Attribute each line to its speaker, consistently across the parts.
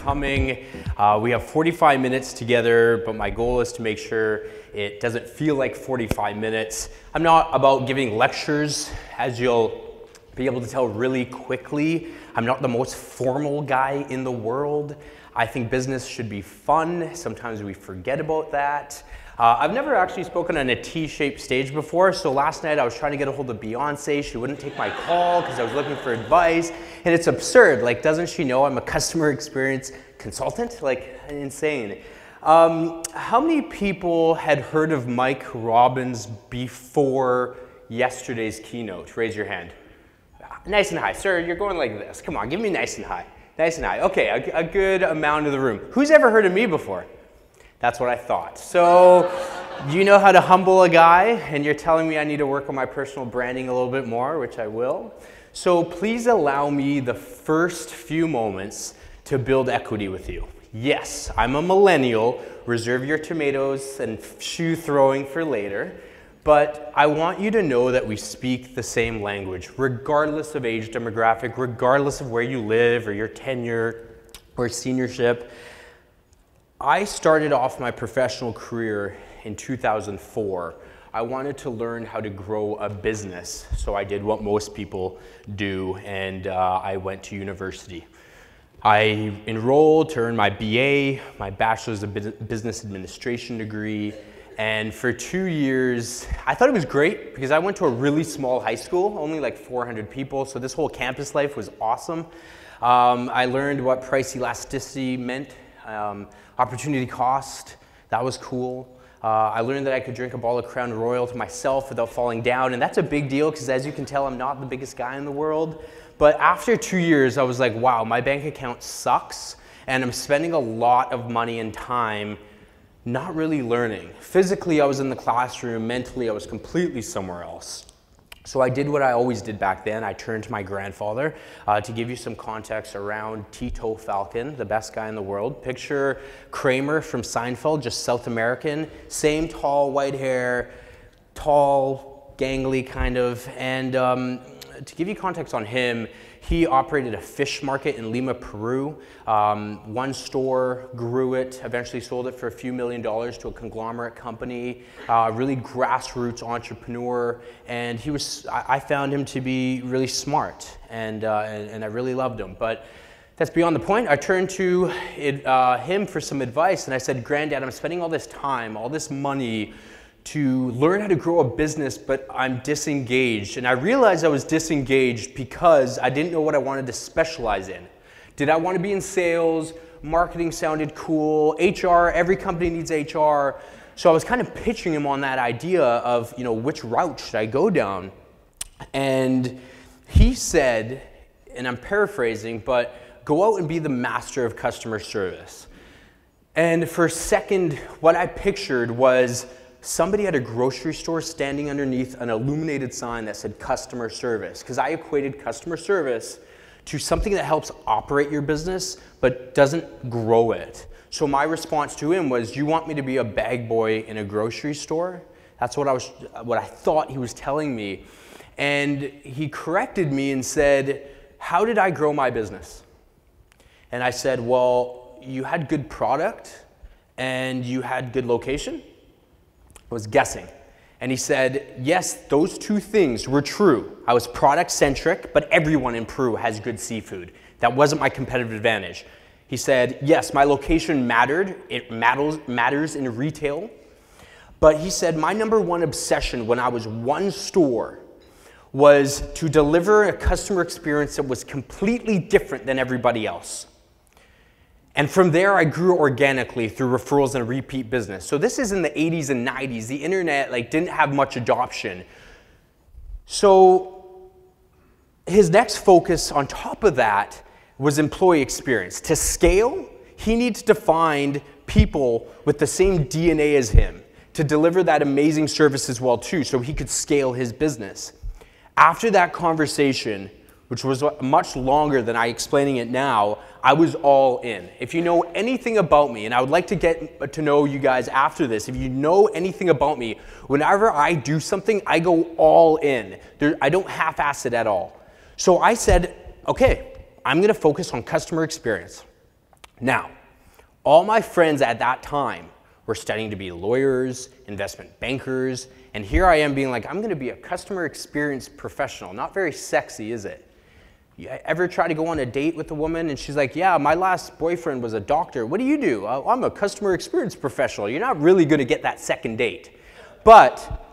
Speaker 1: coming. We have 45 minutes together, but my goal is to make sure it doesn't feel like 45 minutes. I'm not about giving lectures, as you'll be able to tell really quickly. I'm not the most formal guy in the world. I think business should be fun. Sometimes we forget about that. I've never actually spoken on a T-shaped stage before, so last night I was trying to get a hold of Beyonce. She wouldn't take my call because I was looking for advice, and it's absurd. Like, doesn't she know I'm a customer experience consultant? Like, insane. How many people had heard of Mike Robbins before yesterday's keynote? Raise your hand. Nice and high. Sir, you're going like this. Come on, give me nice and high. Nice and high. Okay, a good amount of the room. Who's ever heard of me before? That's what I thought. So, you know how to humble a guy, and you're telling me I need to work on my personal branding a little bit more, which I will. So please allow me the first few moments to build equity with you. Yes, I'm a millennial. Reserve your tomatoes and shoe throwing for later. But I want you to know that we speak the same language, regardless of age demographic, regardless of where you live or your tenure or seniorship. I started off my professional career in 2004. I wanted to learn how to grow a business, so I did what most people do, and I went to university. I enrolled to earn my BA, my Bachelor's of Business Administration degree, and for 2 years, I thought it was great because I went to a really small high school, only like 400 people, so this whole campus life was awesome. I learned what price elasticity meant. Opportunity cost, that was cool. I learned that I could drink a bottle of Crown Royal to myself without falling down, and that's a big deal because, as you can tell, I'm not the biggest guy in the world. But after 2 years, I was like, wow, my bank account sucks, and I'm spending a lot of money and time not really learning. Physically, I was in the classroom. Mentally, I was completely somewhere else. So I did what I always did back then. I turned to my grandfather to give you some context around Tito Falcon, the best guy in the world. Picture Kramer from Seinfeld, just South American, same tall white hair, tall, gangly kind of. And to give you context on him, he operated a fish market in Lima, Peru. One store grew it, eventually sold it for a few $1 million to a conglomerate company, really grassroots entrepreneur. And I found him to be really smart, and I really loved him. But that's beyond the point. I turned to him for some advice, and I said, Granddad, I'm spending all this time, all this money to learn how to grow a business, but I'm disengaged. And I realized I was disengaged because I didn't know what I wanted to specialize in. Did I want to be in sales? Marketing sounded cool. HR, every company needs HR. So I was kind of pitching him on that idea of, which route should I go down? And he said, and I'm paraphrasing, but go out and be the master of customer service. And for a second, what I pictured was somebody at a grocery store standing underneath an illuminated sign that said customer service, because I equated customer service to something that helps operate your business but doesn't grow it. So my response to him was, you want me to be a bag boy in a grocery store? That's what I thought he was telling me. And he corrected me and said, how did I grow my business? And I said, well, you had good product and you had good location. I was guessing. And he said, yes, those two things were true. I was product centric, but everyone in Peru has good seafood. That wasn't my competitive advantage. He said, yes, my location mattered. It matters in retail. But he said, my number one obsession when I was one store was to deliver a customer experience that was completely different than everybody else. And from there, I grew organically through referrals and repeat business. So this is in the 80s and 90s. The internet didn't have much adoption. So his next focus on top of that was employee experience. To scale, he needs to find people with the same DNA as him to deliver that amazing service as well too, so he could scale his business. After that conversation, which was much longer than I explaining it now, I was all in. If you know anything about me, and I would like to get to know you guys after this, if you know anything about me, whenever I do something, I go all in. I don't half-ass it at all. So I said, okay, I'm gonna focus on customer experience. Now, all my friends at that time were studying to be lawyers, investment bankers, and here I am being like, I'm gonna be a customer experience professional. Not very sexy, is it? You ever try to go on a date with a woman and she's like, yeah, my last boyfriend was a doctor. What do you do? I'm a customer experience professional. You're not really gonna get that second date. But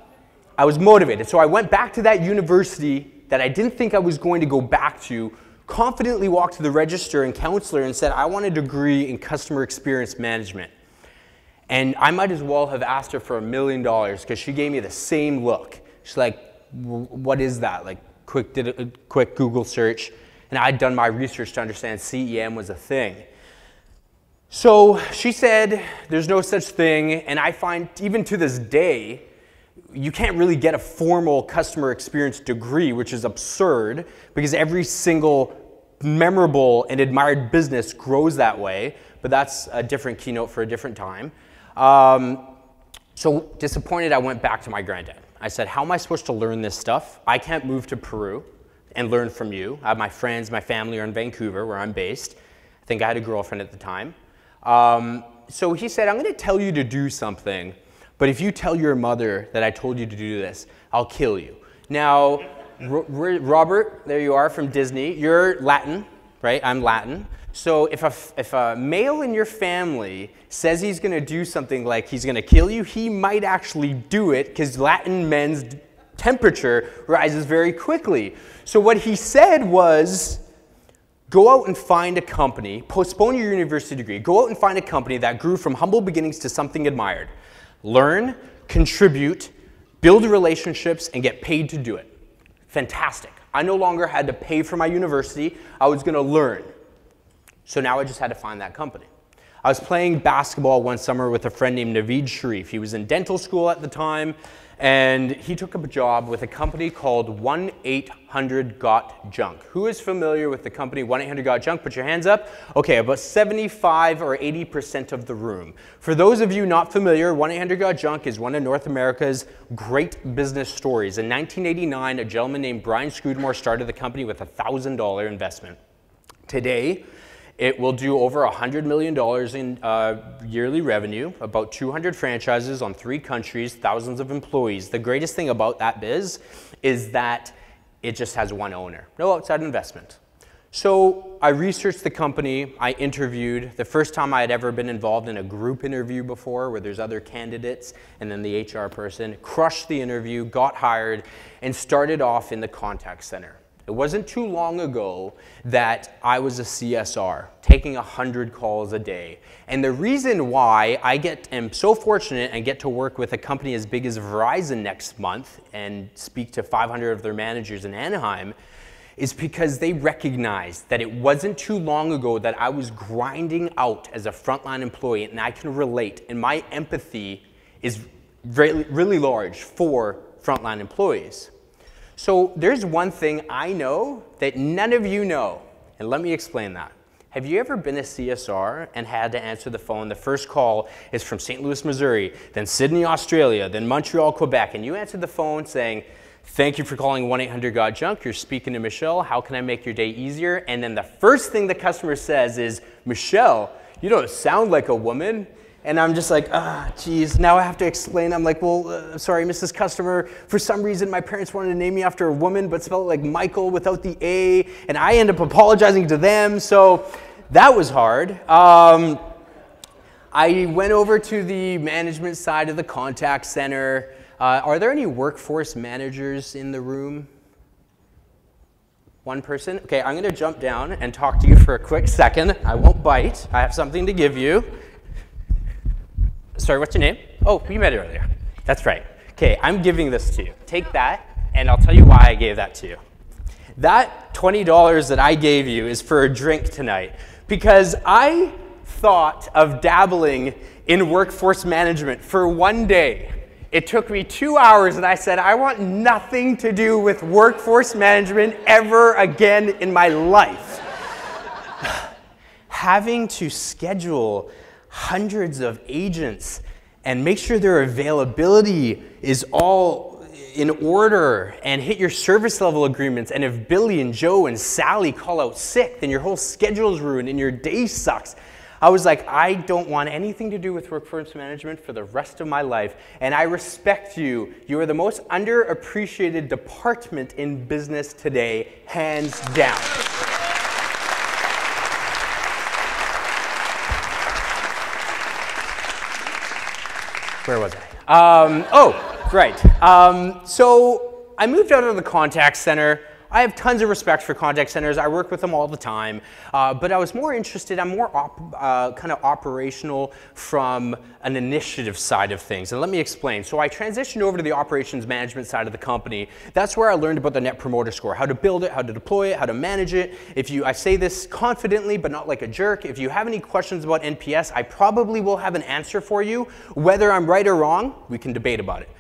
Speaker 1: I was motivated. So I went back to that university that I didn't think I was going to go back to, confidently walked to the register and counselor and said, I want a degree in customer experience management. And I might as well have asked her for $1 million because she gave me the same look. She's like, what is that? Like, did a quick Google search, and I'd done my research to understand CEM was a thing. So she said, there's no such thing, and I find even to this day, you can't really get a formal customer experience degree, which is absurd because every single memorable and admired business grows that way, but that's a different keynote for a different time. So disappointed, I went back to my granddad. I said, how am I supposed to learn this stuff? I can't move to Peru and learn from you. I have my friends, my family are in Vancouver, where I'm based. I think I had a girlfriend at the time. So he said, I'm gonna tell you to do something, but if you tell your mother that I told you to do this, I'll kill you. Now, Robert, there you are from Disney. You're Latin, right? I'm Latin. So if a male in your family says he's gonna do something like he's gonna kill you, he might actually do it because Latin men's temperature rises very quickly. So what he said was, go out and find a company, postpone your university degree, go out and find a company that grew from humble beginnings to something admired. Learn, contribute, build relationships, and get paid to do it. Fantastic. I no longer had to pay for my university. I was gonna learn. So now I just had to find that company. I was playing basketball one summer with a friend named Naveed Sharif. He was in dental school at the time, and he took up a job with a company called 1-800-GOT-JUNK. Who is familiar with the company 1-800-GOT-JUNK? Put your hands up. Okay, about 75 or 80% of the room. For those of you not familiar, 1-800-GOT-JUNK is one of North America's great business stories. In 1989, a gentleman named Brian Scudamore started the company with a $1,000 investment. Today, it will do over $100 million in yearly revenue, about 200 franchises on 3 countries, thousands of employees. The greatest thing about that biz is that it just has one owner, no outside investment. So I researched the company, I interviewed. The first time I had ever been involved in a group interview before where there's other candidates and then the HR person, crushed the interview, got hired, and started off in the contact center. It wasn't too long ago that I was a CSR, taking 100 calls a day. And the reason why I am so fortunate and get to work with a company as big as Verizon next month and speak to 500 of their managers in Anaheim is because they recognized that it wasn't too long ago that I was grinding out as a frontline employee, and I can relate, and my empathy is really large for frontline employees. So there's one thing I know that none of you know, and let me explain that. Have you ever been a CSR and had to answer the phone? The first call is from St. Louis, Missouri, then Sydney, Australia, then Montreal, Quebec, and you answer the phone saying, thank you for calling 1-800-GOT-JUNK. You're speaking to Michelle. How can I make your day easier? And then the first thing the customer says is, Michelle, you don't sound like a woman. And I'm just like, geez, now I have to explain. I'm like, well, sorry, Mrs. Customer, for some reason my parents wanted to name me after a woman, but spell it like Michael without the A, and I end up apologizing to them, so that was hard. I went over to the management side of the contact center. Are there any workforce managers in the room? One person? Okay, I'm gonna jump down and talk to you for a quick second. I won't bite, I have something to give you. Sorry, what's your name? Oh, we met earlier. That's right. Okay, I'm giving this to you. Take that, and I'll tell you why I gave that to you. That $20 that I gave you is for a drink tonight, because I thought of dabbling in workforce management for one day. It took me 2 hours, and I said, I want nothing to do with workforce management ever again in my life. Having to schedule hundreds of agents and make sure their availability is all in order and hit your service level agreements. And if Billy and Joe and Sally call out sick, then your whole schedule is ruined and your day sucks. I was like, I don't want anything to do with workforce management for the rest of my life, and I respect you. You are the most underappreciated department in business today, hands down. Where was I? So I moved out of the contact center. I have tons of respect for contact centers. I work with them all the time. But I was more interested, I'm more kind of operational from an initiative side of things. And let me explain. So I transitioned over to the operations management side of the company. That's where I learned about the Net Promoter Score, how to build it, how to deploy it, how to manage it. I say this confidently, but not like a jerk. If you have any questions about NPS, I probably will have an answer for you. Whether I'm right or wrong, we can debate about it.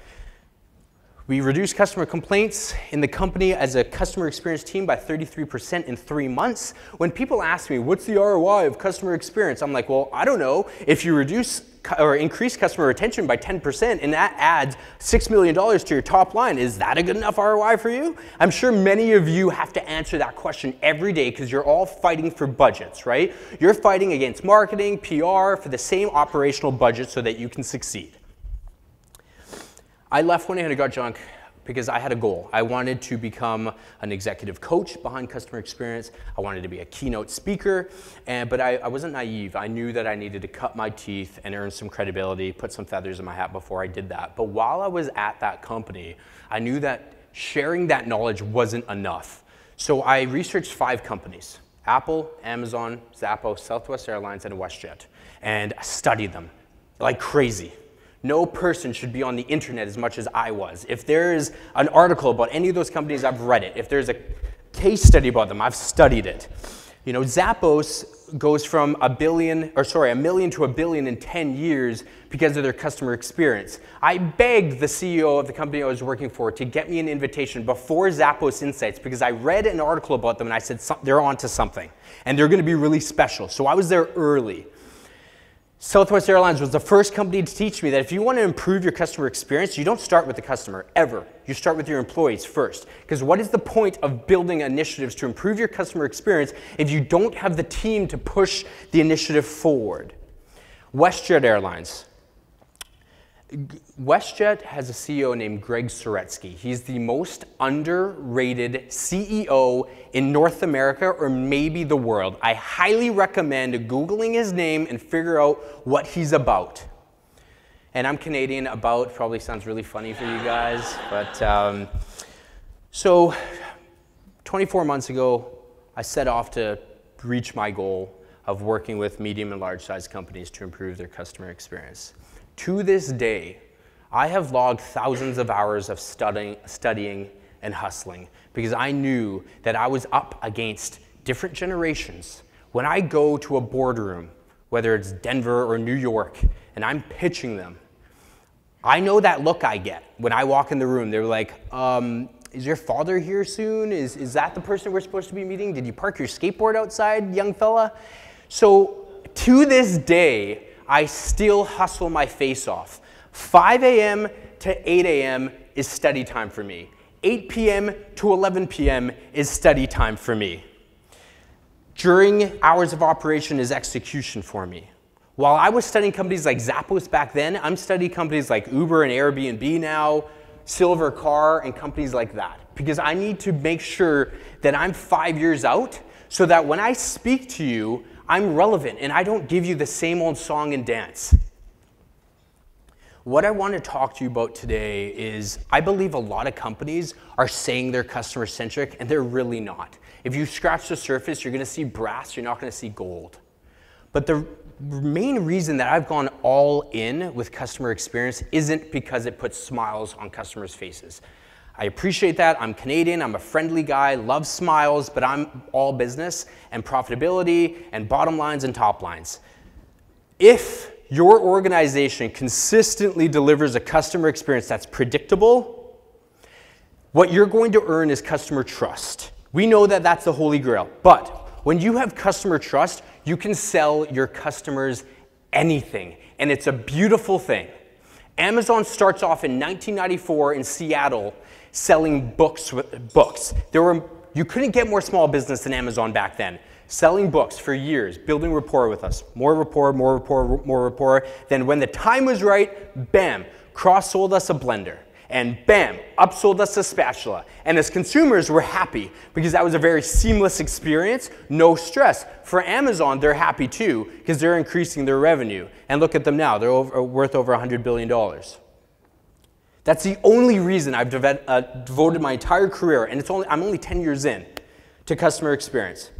Speaker 1: We reduced customer complaints in the company as a customer experience team by 33% in 3 months. When people ask me, what's the ROI of customer experience? I'm like, well, I don't know. If you reduce or increase customer retention by 10% and that adds $6 million to your top line, is that a good enough ROI for you? I'm sure many of you have to answer that question every day because you're all fighting for budgets, right? You're fighting against marketing, PR, for the same operational budget so that you can succeed. I left 1-800-GOT-JUNK because I had a goal. I wanted to become an executive coach behind customer experience. I wanted to be a keynote speaker, but I wasn't naive. I knew that I needed to cut my teeth and earn some credibility, put some feathers in my hat before I did that. But while I was at that company, I knew that sharing that knowledge wasn't enough. So I researched 5 companies: Apple, Amazon, Zappos, Southwest Airlines, and WestJet, and I studied them like crazy. No person should be on the internet as much as I was. If there is an article about any of those companies, I've read it. If there's a case study about them, I've studied it. You know, Zappos goes from $1 million to $1 billion in 10 years because of their customer experience. I begged the CEO of the company I was working for to get me an invitation before Zappos Insights because I read an article about them and I said they're onto something and they're going to be really special. So I was there early. Southwest Airlines was the first company to teach me that if you want to improve your customer experience, you don't start with the customer, ever. You start with your employees first. Because what is the point of building initiatives to improve your customer experience if you don't have the team to push the initiative forward? WestJet Airlines. WestJet has a CEO named Greg Soretsky. He's the most underrated CEO in North America or maybe the world. I highly recommend Googling his name and figure out what he's about. And I'm Canadian. About probably sounds really funny for you guys. But so 24 months ago, I set off to reach my goal of working with medium and large size companies to improve their customer experience. To this day, I have logged thousands of hours of studying and hustling because I knew that I was up against different generations. When I go to a boardroom, whether it's Denver or New York, and I'm pitching them, I know that look I get when I walk in the room. They're like, is your father here soon? Is that the person we're supposed to be meeting? Did you park your skateboard outside, young fella? So to this day, I still hustle my face off. 5 a.m. to 8 a.m. is study time for me. 8 p.m. to 11 p.m. is study time for me. During hours of operation is execution for me. While I was studying companies like Zappos back then, I'm studying companies like Uber and Airbnb now, Silver Car, and companies like that. Because I need to make sure that I'm 5 years out so that when I speak to you, I'm relevant and I don't give you the same old song and dance. What I want to talk to you about today is I believe a lot of companies are saying they're customer centric and they're really not. If you scratch the surface, you're going to see brass, you're not going to see gold. But the main reason that I've gone all in with customer experience isn't because it puts smiles on customers' faces. I appreciate that. I'm Canadian, I'm a friendly guy, love smiles, but I'm all business and profitability and bottom lines and top lines. If your organization consistently delivers a customer experience that's predictable, what you're going to earn is customer trust. We know that that's the holy grail, but when you have customer trust, you can sell your customers anything, and it's a beautiful thing. Amazon starts off in 1994 in Seattle selling books. There were you couldn't get more small business than Amazon back then. Selling books for years, building rapport with us. More rapport, more rapport, more rapport. Then when the time was right, bam, cross-sold us a blender. And bam, upsold us a spatula. And as consumers, we're happy because that was a very seamless experience, no stress. For Amazon, they're happy too because they're increasing their revenue. And look at them now, they're worth over $100 billion. That's the only reason I've devoted my entire career, and I'm only 10 years in, to customer experience.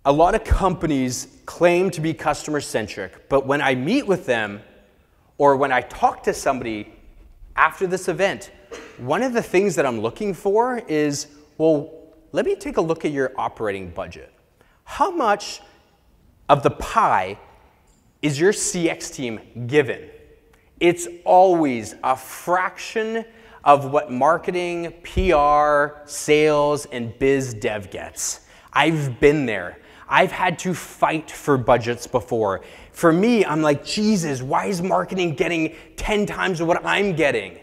Speaker 1: A lot of companies claim to be customer-centric, but when I meet with them, or when I talk to somebody after this event, one of the things that I'm looking for is, well, let me take a look at your operating budget. How much of the pie is your CX team given? It's always a fraction of what marketing, PR, sales, and biz dev gets. I've been there. I've had to fight for budgets before. For me, I'm like, Jesus, why is marketing getting 10 times what I'm getting?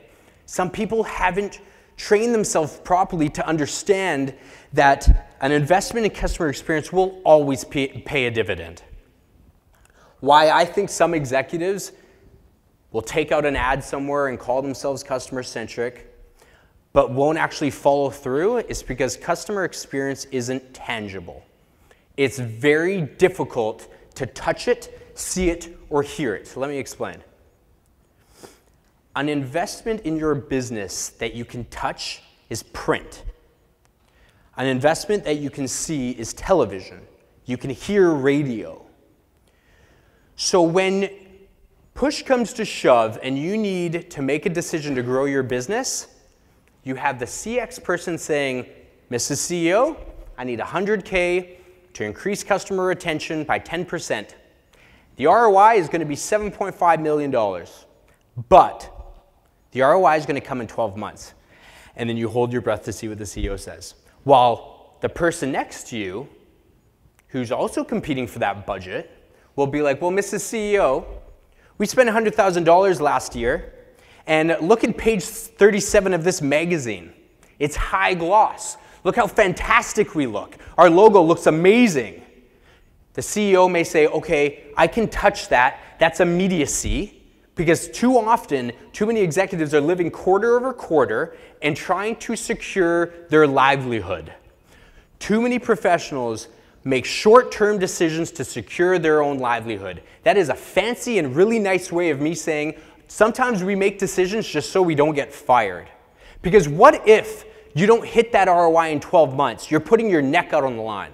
Speaker 1: Some people haven't trained themselves properly to understand that an investment in customer experience will always pay a dividend. Why I think some executives will take out an ad somewhere and call themselves customer-centric, but won't actually follow through is because customer experience isn't tangible. It's very difficult to touch it, see it, or hear it. So let me explain. An investment in your business that you can touch is print. An investment that you can see is television. You can hear radio. So when push comes to shove and you need to make a decision to grow your business, you have the CX person saying, Mrs. CEO, I need 100K to increase customer retention by 10%. The ROI is going to be $7.5 million, but the ROI is going to come in 12 months. And then you hold your breath to see what the CEO says. While the person next to you, who's also competing for that budget, will be like, well, Mrs. CEO, we spent $100,000 last year, and look at page 37 of this magazine. It's high gloss. Look how fantastic we look. Our logo looks amazing. The CEO may say, okay, I can touch that. That's immediacy, because too often, too many executives are living quarter over quarter and trying to secure their livelihood. Too many professionals make short-term decisions to secure their own livelihood. That is a fancy and really nice way of me saying, sometimes we make decisions just so we don't get fired. Because what if you don't hit that ROI in 12 months? You're putting your neck out on the line.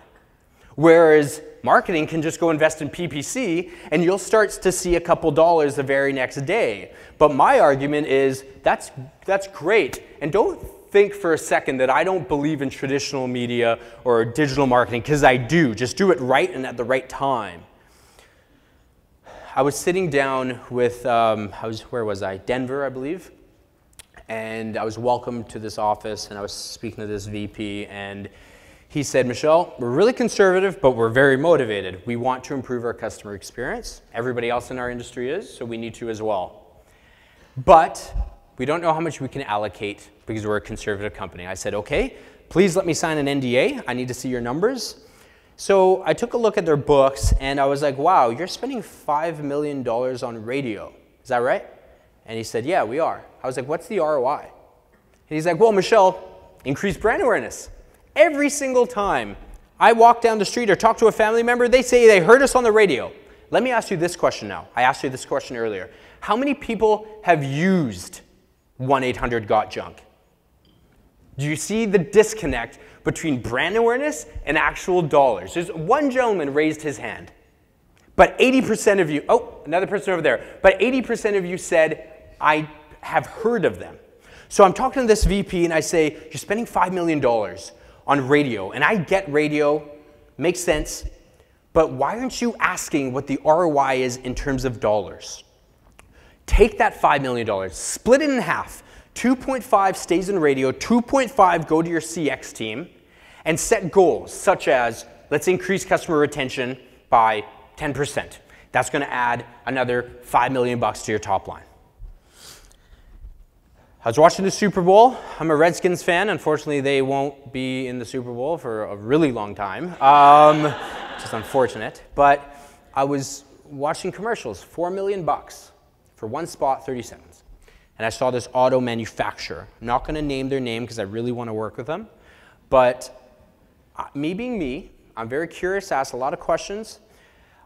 Speaker 1: Whereas marketing can just go invest in PPC and you'll start to see a couple dollars the very next day. But my argument is that's great. And don't think for a second that I don't believe in traditional media or digital marketing, because I do. Just do it right and at the right time. I was sitting down with, where was I? Denver, I believe. And I was welcomed to this office and I was speaking to this VP, and he said, Michelle, we're really conservative, but we're very motivated. We want to improve our customer experience. Everybody else in our industry is, so we need to as well. But we don't know how much we can allocate because we're a conservative company. I said, okay, please let me sign an NDA. I need to see your numbers. So I took a look at their books and I was like, wow, you're spending $5 million on radio. Is that right? And he said, yeah, we are. I was like, what's the ROI? And he's like, well, Michelle, increase brand awareness. Every single time I walk down the street or talk to a family member, they say they heard us on the radio. Let me ask you this question now. I asked you this question earlier. How many people have used 1-800-GOT-JUNK? Do you see the disconnect between brand awareness and actual dollars? There's one gentleman raised his hand, but 80% of you, oh, another person over there, but 80% of you said, I have heard of them. So I'm talking to this VP and I say, you're spending $5 million on radio, and I get radio, makes sense, but why aren't you asking what the ROI is in terms of dollars? Take that $5 million, split it in half. 2.5 stays in radio, 2.5 go to your CX team, and set goals such as, let's increase customer retention by 10%. That's going to add another $5 million to your top line. I was watching the Super Bowl. I'm a Redskins fan. Unfortunately, they won't be in the Super Bowl for a really long time, which is unfortunate. But I was watching commercials, $4 million for one spot, 30 seconds. And I saw this auto manufacturer. I'm not going to name their name because I really want to work with them. But me being me, I'm very curious, asked a lot of questions.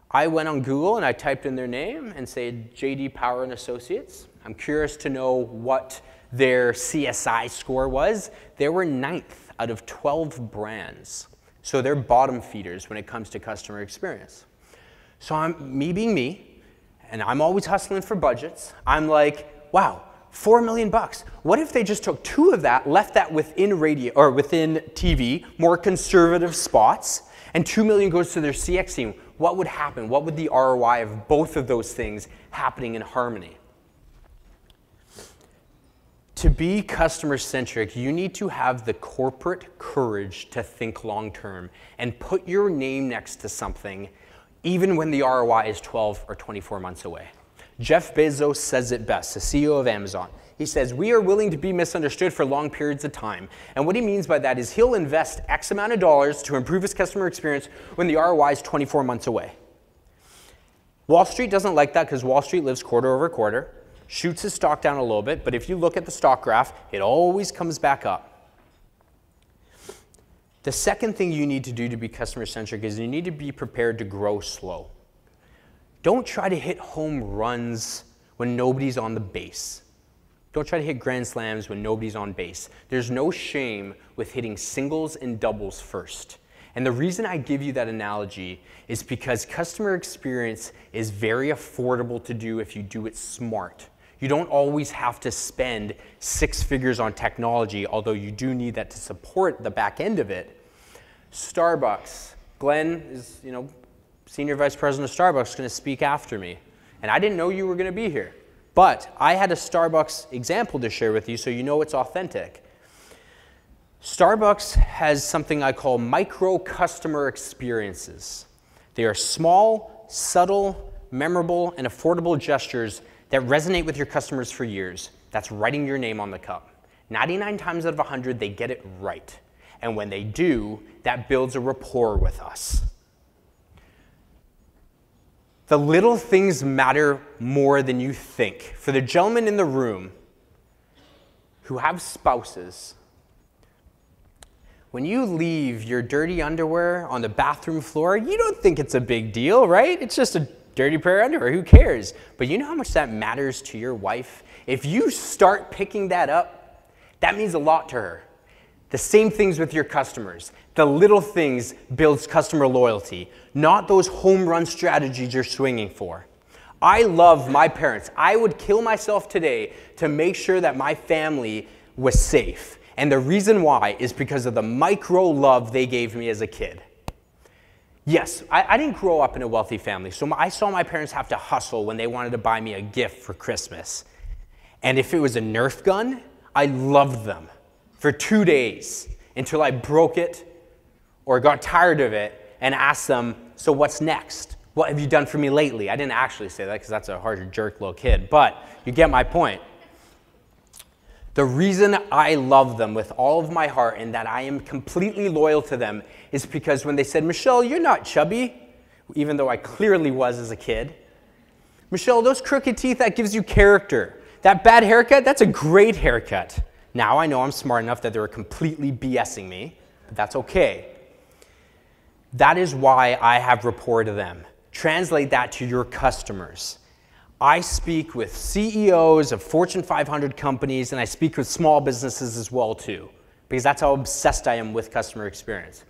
Speaker 1: I went on Google and I typed in their name and said J.D. Power and Associates. I'm curious to know what their CSI score was. They were 9th out of 12 brands. So they're bottom feeders when it comes to customer experience. So me being me, and I'm always hustling for budgets, I'm like, wow, $4 million. What if they just took 2 of that, left that within radio or within TV, more conservative spots, and $2 million goes to their CX team? What would happen? What would the ROI of both of those things happening in harmony? To be customer-centric, you need to have the corporate courage to think long-term and put your name next to something even when the ROI is 12 or 24 months away. Jeff Bezos says it best, the CEO of Amazon. He says, we are willing to be misunderstood for long periods of time. And what he means by that is he'll invest X amount of dollars to improve his customer experience when the ROI is 24 months away. Wall Street doesn't like that because Wall Street lives quarter over quarter, shoots his stock down a little bit, but if you look at the stock graph, it always comes back up. The second thing you need to do to be customer-centric is you need to be prepared to grow slow. Don't try to hit home runs when nobody's on the base. Don't try to hit grand slams when nobody's on base. There's no shame with hitting singles and doubles first. And the reason I give you that analogy is because customer experience is very affordable to do if you do it smart. You don't always have to spend 6 figures on technology, although you do need that to support the back end of it. Starbucks. Glenn is, Senior Vice President of Starbucks, going to speak after me. And I didn't know you were going to be here. But I had a Starbucks example to share with you so you know it's authentic. Starbucks has something I call micro customer experiences. They are small, subtle, memorable, and affordable gestures that resonate with your customers for years. That's writing your name on the cup. 99 times out of 100, they get it right. And when they do, that builds a rapport with us. The little things matter more than you think. For the gentlemen in the room who have spouses, when you leave your dirty underwear on the bathroom floor, you don't think it's a big deal, right? It's just a dirty pair of underwear, who cares? But you know how much that matters to your wife? If you start picking that up, that means a lot to her. The same things with your customers. The little things builds customer loyalty, not those home run strategies you're swinging for. I love my parents. I would kill myself today to make sure that my family was safe. And the reason why is because of the micro love they gave me as a kid. Yes, I didn't grow up in a wealthy family, so I saw my parents have to hustle when they wanted to buy me a gift for Christmas. And if it was a Nerf gun, I loved them for 2 days until I broke it or got tired of it and asked them, so what's next? What have you done for me lately? I didn't actually say that because that's a hard jerk little kid, but you get my point. The reason I love them with all of my heart and that I am completely loyal to them is because when they said, Michelle, you're not chubby, even though I clearly was as a kid. Michelle, those crooked teeth, that gives you character. That bad haircut, that's a great haircut. Now I know I'm smart enough that they were completely BSing me, but that's okay. That is why I have rapport to them. Translate that to your customers. I speak with CEOs of Fortune 500 companies, and I speak with small businesses as well too, because that's how obsessed I am with customer experience.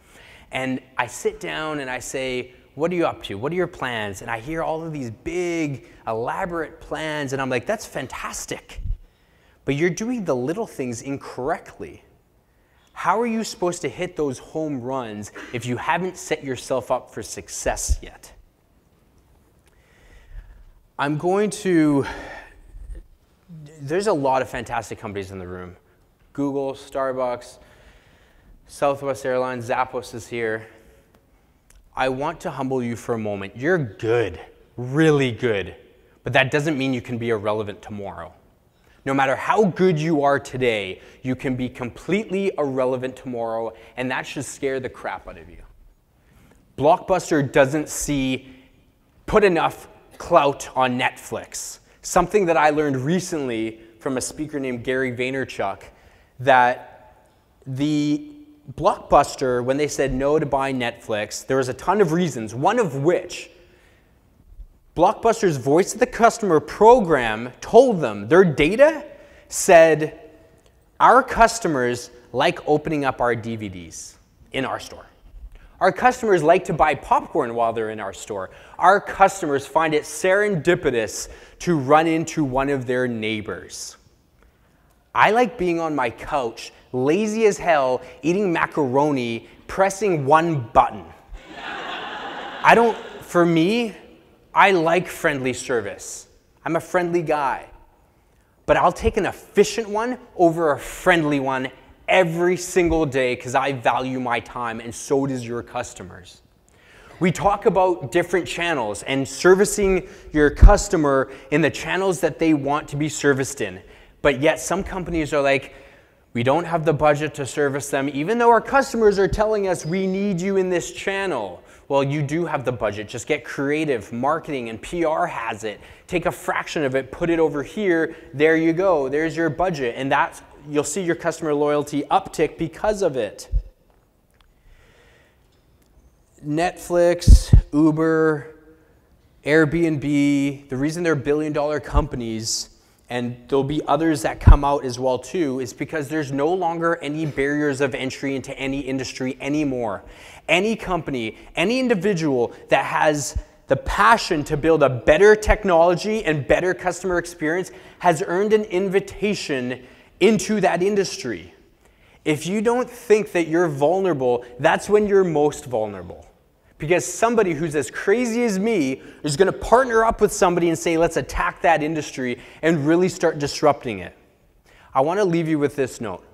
Speaker 1: And I sit down and I say, what are you up to? What are your plans? And I hear all of these big, elaborate plans, and I'm like, that's fantastic. But you're doing the little things incorrectly. How are you supposed to hit those home runs if you haven't set yourself up for success yet? There's a lot of fantastic companies in the room. Google, Starbucks, Southwest Airlines, Zappos is here. I want to humble you for a moment. You're good, really good, but that doesn't mean you can be irrelevant tomorrow. No matter how good you are today, you can be completely irrelevant tomorrow, and that should scare the crap out of you. Blockbuster doesn't put enough clout on Netflix. Something that I learned recently from a speaker named Gary Vaynerchuk, that the Blockbuster, when they said no to buy Netflix, there was a ton of reasons, one of which Blockbuster's voice of the customer program told them, their data said, our customers like opening up our DVDs in our store. Our customers like to buy popcorn while they're in our store. Our customers find it serendipitous to run into one of their neighbors. I like being on my couch, lazy as hell, eating macaroni, pressing one button. For me, I like friendly service. I'm a friendly guy. But I'll take an efficient one over a friendly one every single day because I value my time, and so does your customers. We talk about different channels and servicing your customer in the channels that they want to be serviced in. But yet some companies are like, we don't have the budget to service them, even though our customers are telling us we need you in this channel. Well, you do have the budget. Just get creative. Marketing and PR has it. Take a fraction of it, put it over here. There you go. There's your budget. And you'll see your customer loyalty uptick because of it. Netflix, Uber, Airbnb, the reason they're billion-dollar companies, and there'll be others that come out as well too, is because there's no longer any barriers of entry into any industry anymore. Any company, any individual that has the passion to build a better technology and better customer experience has earned an invitation into that industry. If you don't think that you're vulnerable, that's when you're most vulnerable. Because somebody who's as crazy as me is going to partner up with somebody and say, let's attack that industry and really start disrupting it. I want to leave you with this note.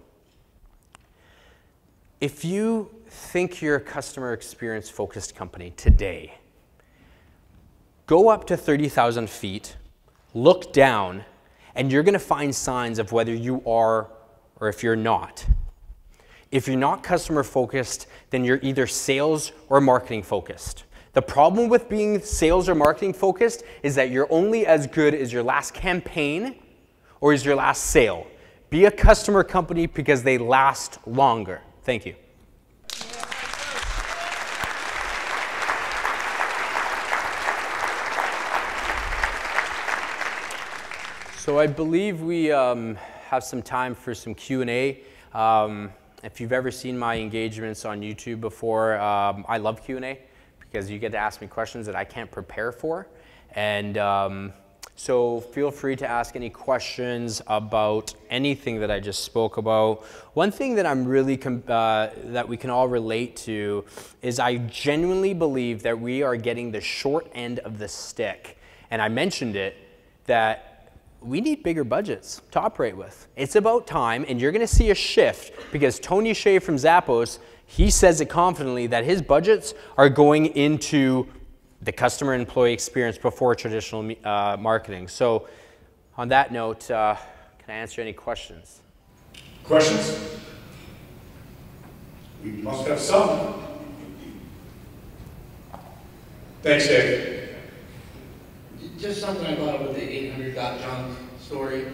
Speaker 1: If you think you're a customer experience focused company today, go up to 30,000 feet, look down, and you're going to find signs of whether you are or if you're not. If you're not customer focused, then you're either sales or marketing focused. The problem with being sales or marketing focused is that you're only as good as your last campaign or as your last sale. Be a customer company because they last longer. Thank you. So I believe we have some time for some Q&A. If you've ever seen my engagements on YouTube before, I love Q&A because you get to ask me questions that I can't prepare for. And so feel free to ask any questions about anything that I just spoke about. One thing that I'm really, that we can all relate to is I genuinely believe that we are getting the short end of the stick. And I mentioned it, that we need bigger budgets to operate with. It's about time, and you're going to see a shift because Tony Hsieh from Zappos, he says it confidently that his budgets are going into the customer and employee experience before traditional marketing. So on that note, can I answer any questions?
Speaker 2: Questions? We must have some. Thanks, Dave.
Speaker 3: Just something I thought of with the 800 got junk story.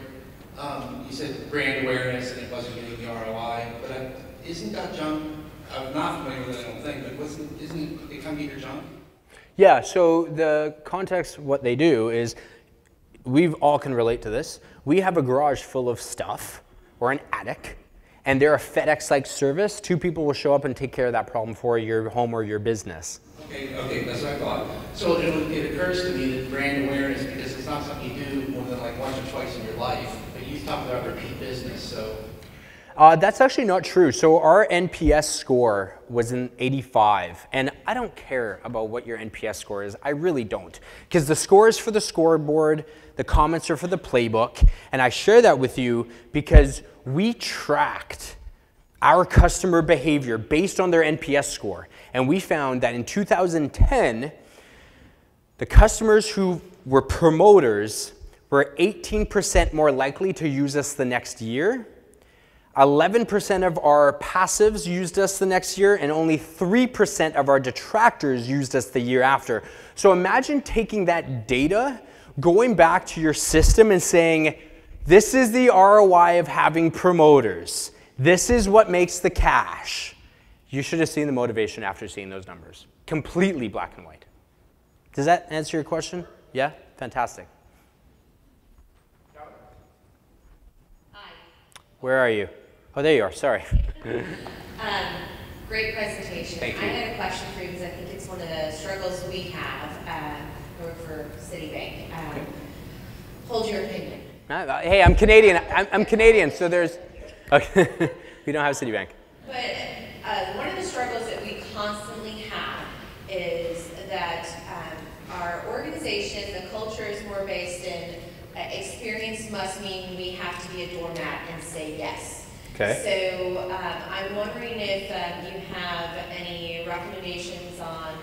Speaker 3: You said brand awareness and it wasn't getting the ROI, but isn't that junk? I'm not familiar with it, I don't think, but isn't it come to your junk?
Speaker 1: Yeah, so the context, what they do is, we all can relate to this. We have a garage full of stuff, or an attic, and they're a FedEx-like service. Two people will show up and take care of that problem for your home or your business.
Speaker 3: Okay, that's what I thought. So it occurs to me that brand awareness, because it's not something you do more than like once or twice in your life, but you talk about repeat business, so.
Speaker 1: That's actually not true. So our NPS score was an 85, and I don't care about what your NPS score is. I really don't, because the score is for the scoreboard, the comments are for the playbook, and I share that with you because we tracked our customer behavior based on their NPS score. And we found that in 2010, the customers who were promoters we're 18% more likely to use us the next year. 11% of our passives used us the next year, and only 3% of our detractors used us the year after. So imagine taking that data, going back to your system and saying, this is the ROI of having promoters. This is what makes the cash. You should have seen the motivation after seeing those numbers. Completely black and white. Does that answer your question? Yeah? Fantastic.
Speaker 4: Hi.
Speaker 1: Where are you? Oh, there you are. Sorry.
Speaker 4: Great presentation.
Speaker 1: Thank you.
Speaker 4: I had a question for you because I think it's one of the struggles we have for Citibank. Hold your opinion.
Speaker 1: Hey, I'm Canadian. I'm Canadian, so there's... Okay. We don't have Citibank.
Speaker 4: But one of the struggles that we constantly have is that our organization, the culture is more based in experience must mean we have to be a doormat and say yes.
Speaker 1: Okay.
Speaker 4: So I'm wondering if you have any recommendations on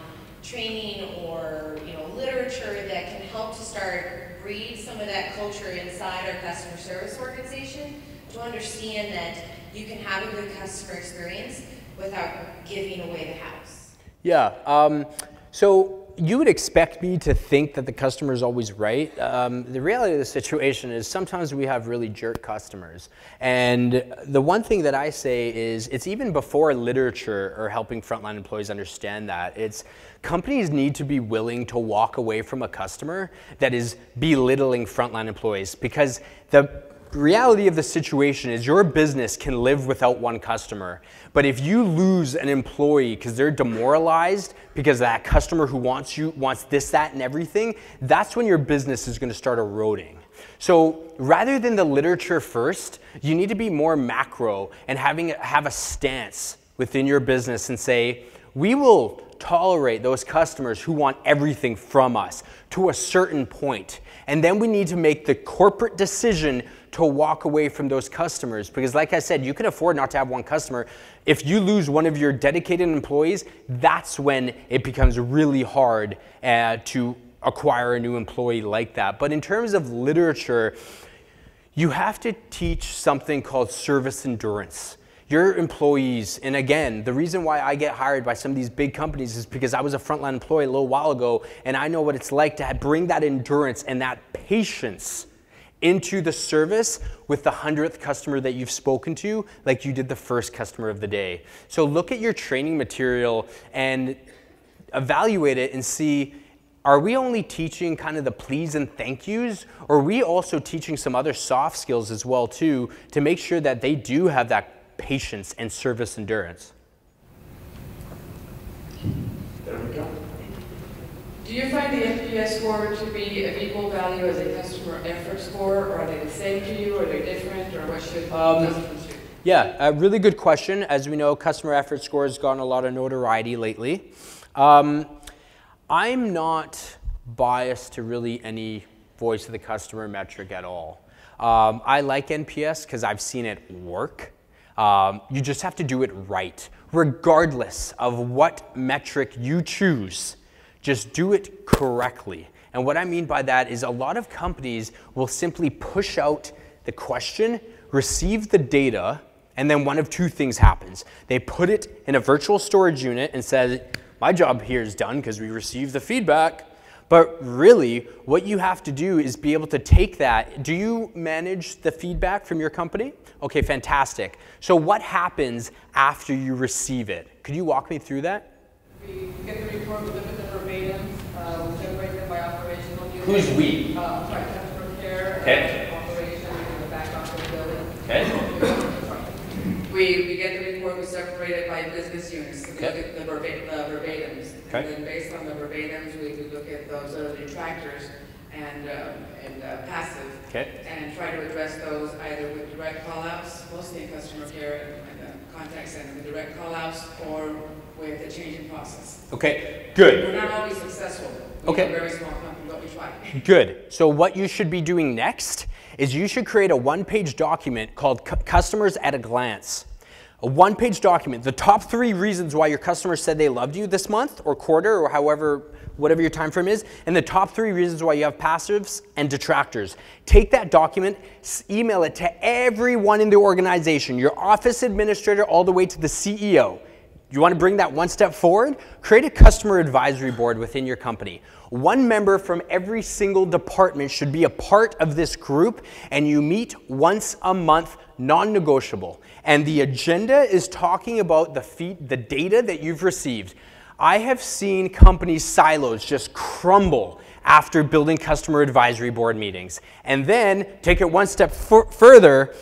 Speaker 4: training or literature that can help to start breed some of that culture inside our customer service organization to understand that you can have a good customer experience without giving away the house.
Speaker 1: Yeah. So you would expect me to think that the customer is always right. The reality of the situation is sometimes we have really jerk customers. And the one thing that I say is it's even before literature or helping frontline employees understand that. It's companies need to be willing to walk away from a customer that is belittling frontline employees, because the reality of the situation is your business can live without one customer. But if you lose an employee because they're demoralized because that customer who wants this, that, and everything, that's when your business is going to start eroding. So rather than the literature first, you need to be more macro and have a stance within your business and say, we will tolerate those customers who want everything from us to a certain point. And then we need to make the corporate decision to walk away from those customers. Because like I said, you can afford not to have one customer. If you lose one of your dedicated employees, that's when it becomes really hard to acquire a new employee like that. But in terms of literature, you have to teach something called service endurance. Your employees, and again, the reason why I get hired by some of these big companies is because I was a frontline employee a little while ago, and I know what it's like to bring that endurance and that patience into the service with the 100th customer that you've spoken to, like you did the first customer of the day. So look at your training material and evaluate it and see, are we only teaching kind of the please and thank yous, or are we also teaching some other soft skills as well too, to make sure that they do have that patience and service endurance?
Speaker 2: There we go.
Speaker 5: Do you find the NPS score to be of equal value as a customer effort score, or are they the same to you, or are they different, or what should customers do?
Speaker 1: Yeah, a really good question. As we know, customer effort score has gotten a lot of notoriety lately. I'm not biased to really any voice of the customer metric at all. I like NPS because I've seen it work. You just have to do it right. Regardless of what metric you choose, just do it correctly. And what I mean by that is a lot of companies will simply push out the question, receive the data, and then one of two things happens. They put it in a virtual storage unit and say, my job here is done because we received the feedback. But really, what you have to do is be able to take that. Do you manage the feedback from your company? Okay, fantastic. So what happens after you receive it? Could you walk me through that?
Speaker 5: We get the report, we look at the verbatims, we separate them by operational unit.
Speaker 1: Who's we?
Speaker 5: Sorry, customer care,
Speaker 1: Okay.
Speaker 5: operation, and the back office building.
Speaker 1: Okay.
Speaker 5: We get the report, we separate it by business units. We
Speaker 1: Okay.
Speaker 5: look at the verbatims.
Speaker 1: Okay.
Speaker 5: And then based on the verbatims, we look at those detractors and passive.
Speaker 1: Okay.
Speaker 5: And try to address those either with direct call-outs, mostly in customer care and contact center, with direct call-outs, or with a change in process.
Speaker 1: Okay, good.
Speaker 5: We're not always successful.
Speaker 1: Okay.
Speaker 5: We're a very small company, but we try.
Speaker 1: Good. So what you should be doing next is you should create a one-page document called Customers at a Glance. A one-page document, the top 3 reasons why your customers said they loved you this month or quarter or whatever your time frame is, and the top 3 reasons why you have passives and detractors. Take that document, email it to everyone in the organization, your office administrator all the way to the CEO. You want to bring that one step forward? Create a customer advisory board within your company. One member from every single department should be a part of this group, and you meet once a month, non-negotiable. And the agenda is talking about the data that you've received. I have seen companies' silos just crumble after building customer advisory board meetings. And then take it one step further,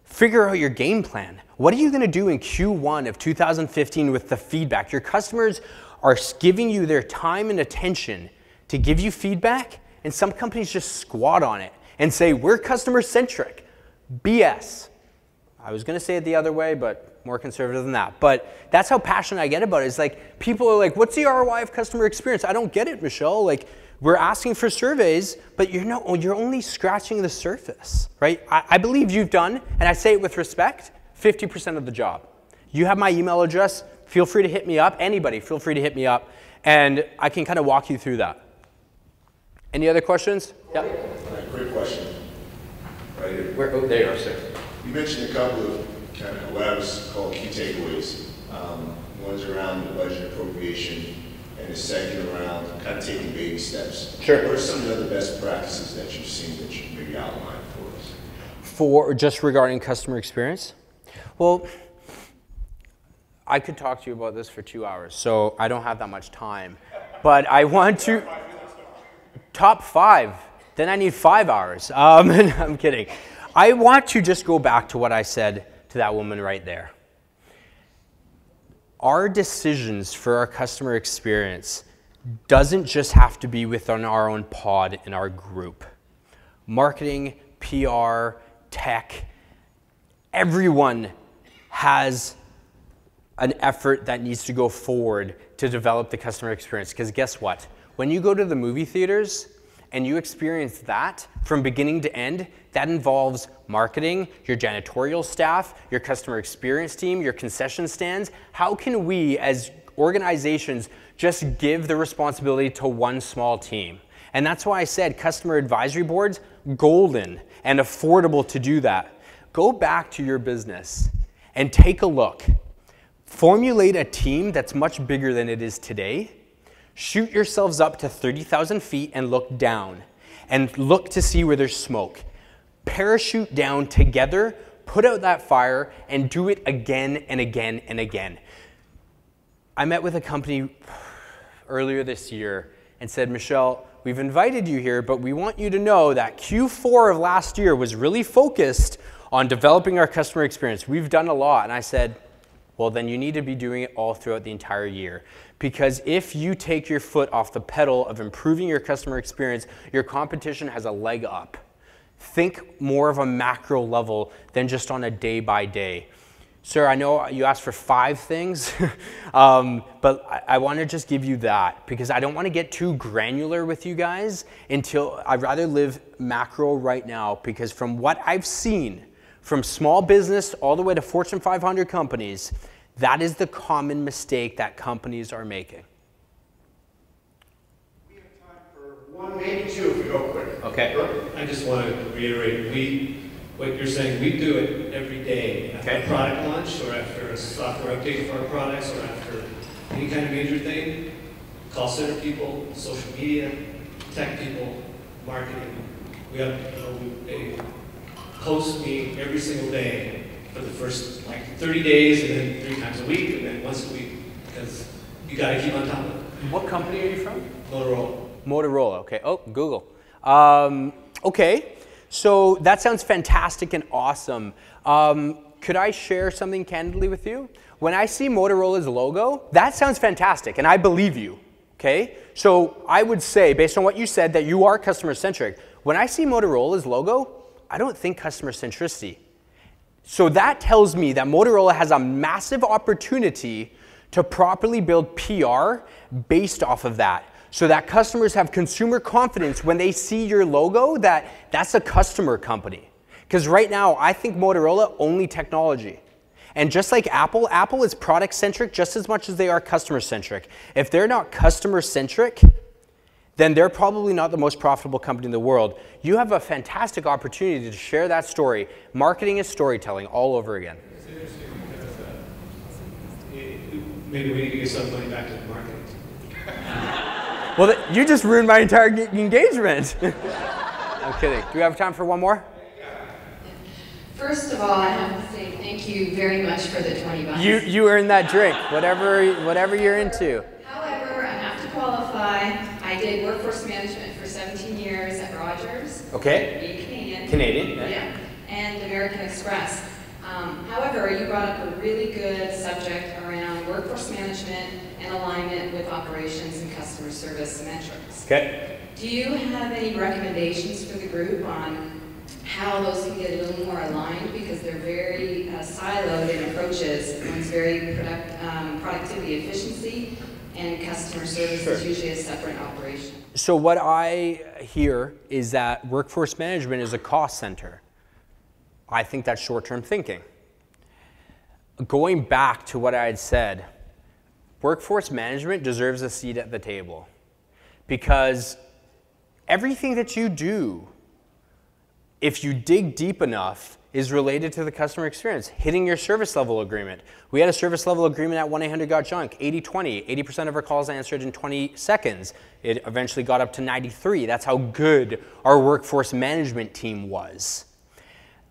Speaker 1: figure out your game plan. What are you going to do in Q1 of 2015 with the feedback? Your customers are giving you their time and attention to give you feedback, and some companies just squat on it and say, we're customer-centric. BS. I was going to say it the other way, but more conservative than that. But that's how passionate I get about it. It's like, people are like, what's the ROI of customer experience? I don't get it, Michelle. Like, we're asking for surveys, but you're only scratching the surface, right? I believe you've done, and I say it with respect, 50% of the job. You have my email address. Feel free to hit me up. Anybody, feel free to hit me up, and I can kind of walk you through that. Any other questions?
Speaker 6: Yeah. Right, great question. Right here.
Speaker 1: Oh, there you are, sir.
Speaker 6: You mentioned a couple of kind of what I was called key takeaways. One's around the budget appropriation, and the second around kind of taking baby steps.
Speaker 1: Sure.
Speaker 6: What are some of the other best practices that you've seen that you maybe outline for us?
Speaker 1: For just regarding customer experience? Well, I could talk to you about this for 2 hours, so I don't have that much time. But I want to, top 5, then I need 5 hours. I'm kidding. I want to just go back to what I said to that woman right there. Our decisions for our customer experience doesn't just have to be within our own pod in our group. Marketing, PR, tech, everyone has an effort that needs to go forward to develop the customer experience. Because guess what? When you go to the movie theaters and you experience that from beginning to end, that involves marketing, your janitorial staff, your customer experience team, your concession stands. How can we as organizations just give the responsibility to one small team? And that's why I said customer advisory boards, golden and affordable to do that. Go back to your business and take a look. Formulate a team that's much bigger than it is today. Shoot yourselves up to 30,000 feet and look down and look to see where there's smoke. Parachute down together, put out that fire, and do it again and again and again. I met with a company earlier this year and said, Michelle, we've invited you here, but we want you to know that Q4 of last year was really focused on developing our customer experience. We've done a lot. And I said, well, then you need to be doing it all throughout the entire year. Because if you take your foot off the pedal of improving your customer experience, your competition has a leg up. Think more of a macro level than just on a day by day. Sir, I know you asked for 5 things, but I want to just give you that because I don't want to get too granular with you guys until I'd rather live macro right now, because from what I've seen from small business all the way to Fortune 500 companies, that is the common mistake that companies are making.
Speaker 2: We have time for 1, maybe 2 if we go quick.
Speaker 1: Okay.
Speaker 7: I just want to reiterate, what you're saying, we do it every day. After a product launch, or after a software update for our products, or after any kind of major thing. Call center people, social media, tech people, marketing. We have a post meeting every single day for the first 30 days, and then 3 times a week, and then once a week, because you got to keep on top of it.
Speaker 1: What company are you from?
Speaker 7: Motorola.
Speaker 1: Motorola, okay. Oh, Google. Okay, so that sounds fantastic and awesome. Could I share something candidly with you? When I see Motorola's logo, that sounds fantastic, and I believe you, okay? So I would say, based on what you said, that you are customer-centric. When I see Motorola's logo, I don't think customer centricity. So that tells me that Motorola has a massive opportunity to properly build PR based off of that, so that customers have consumer confidence when they see your logo that that's a customer company. Because right now, I think Motorola only technology. And just like Apple, Apple is product-centric just as much as they are customer-centric. If they're not customer-centric, then they're probably not the most profitable company in the world. You have a fantastic opportunity to share that story. Marketing is storytelling all over again.
Speaker 7: It's interesting because maybe we need to get some money back to the marketing.
Speaker 1: Well, you just ruined my entire engagement. I'm kidding. Do we have time for one more?
Speaker 8: First of all, I have to say thank you very much for the 20 bucks.
Speaker 1: You earned that drink, whatever you're into.
Speaker 8: However, I have to qualify. I did workforce management for 17 years at Rogers.
Speaker 1: Okay.
Speaker 8: Being Canadian.
Speaker 1: Canadian, yeah.
Speaker 8: Yeah. And American Express. However, you brought up a really good subject around workforce management and alignment with operations and customer service metrics.
Speaker 1: Okay.
Speaker 8: Do you have any recommendations for the group on how those can get a little more aligned, because they're very siloed in approaches? One's very productivity efficiency, and customer service is usually a separate operation.
Speaker 1: So what I hear is that workforce management is a cost center. I think that's short-term thinking. Going back to what I had said, workforce management deserves a seat at the table, because everything that you do, if you dig deep enough, is related to the customer experience. Hitting your service level agreement. We had a service level agreement at 1-800-GOT-JUNK, 80-20. 80% of our calls answered in 20 seconds. It eventually got up to 93. That's how good our workforce management team was.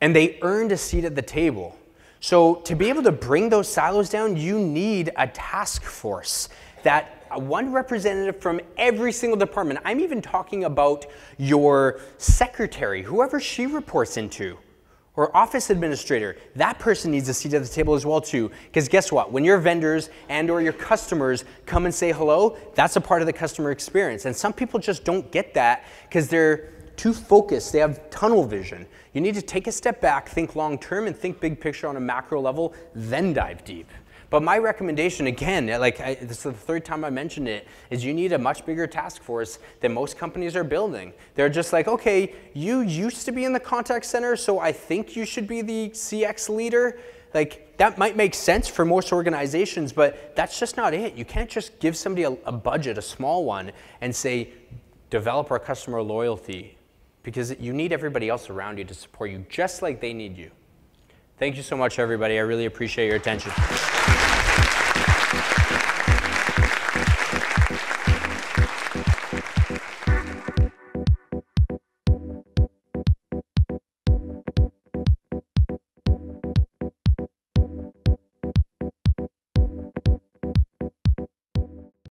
Speaker 1: And they earned a seat at the table. So to be able to bring those silos down, you need a task force that one representative from every single department. I'm even talking about your secretary, whoever she reports into, or office administrator. That person needs a seat at the table as well too. Because guess what? When your vendors and or your customers come and say hello, that's a part of the customer experience. And some people just don't get that because they're too focused. They have tunnel vision. You need to take a step back, think long term, and think big picture on a macro level, then dive deep. But my recommendation, again, this is the third time I mentioned it, is you need a much bigger task force than most companies are building. They're just like, okay, you used to be in the contact center, so I think you should be the CX leader. Like, that might make sense for most organizations, but that's just not it. You can't just give somebody a budget, a small one, and say, develop our customer loyalty, because you need everybody else around you to support you, just like they need you. Thank you so much, everybody. I really appreciate your attention.